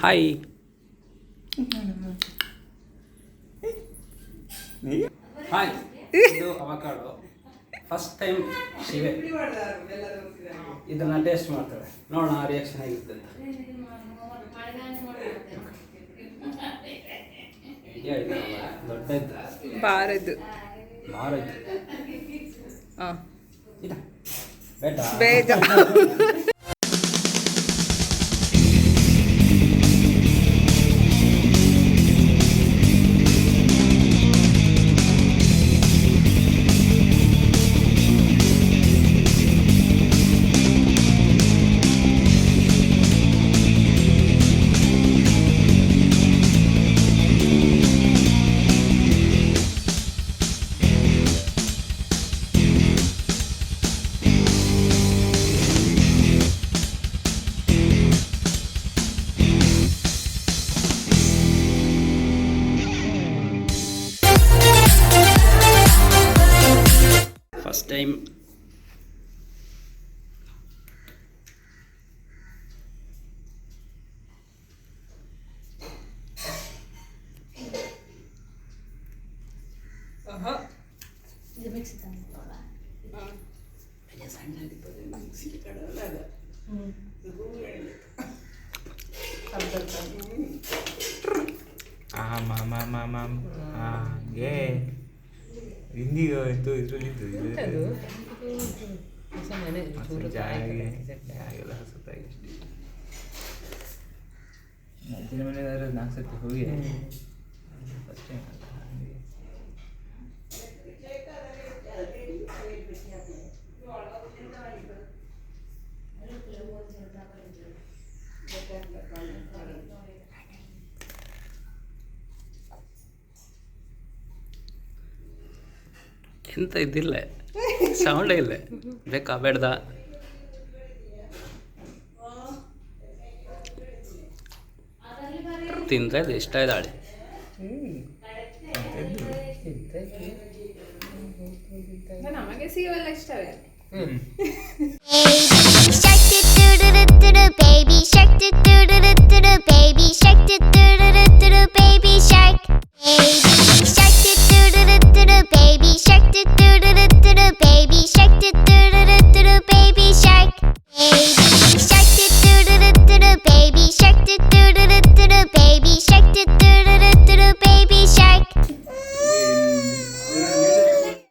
Hi. Hi, ಇದು avocado. First time ಶಿವೆ ಇದನ್ನ taste ಮಾಡ್ತಾಳೆ. ನೋಡೋಣ ರಿಯಾಕ್ಷನ್ ಆಗಿರುತ್ತೆ ಅಂತ. ದೊಡ್ಡದ್ದು ಬಾರದು ಬೇಡ. ಫಸ್ಟ್ ಟೈಮ್ ಹಾಗೆ ಹಿಂದಿಗೆ ಇತ್ತು ಇದರಲ್ಲಿದ್ದು ಜಾಗೆಲ್ಲ ಹಸುತ್ತಾಗಿ ಅಜ್ಜಿನ ಮನೆಯಾದ್ರೆ 4 ಸರ್ತಿ ಹೋಗಿ ಫಸ್ಟ್ ಟೈಮ್ ಅಲ್ಲ ಹಾಗೆ ಎಂತ ಇದಿಲ್ಲ, ಸೌಂಡೇ ಇಲ್ಲ. ಬೇಕಾ ಬೇಡ್ದ? ತಿಂದ್ರೆ ಅದು ಇಷ್ಟ ಇದ್ದಾಳೆ. ನಮಗೆ ಸಿಗಲ್ಲ ಇಷ್ಟವೇ. Baby shark do do do do do do baby shark do do do do do baby shark baby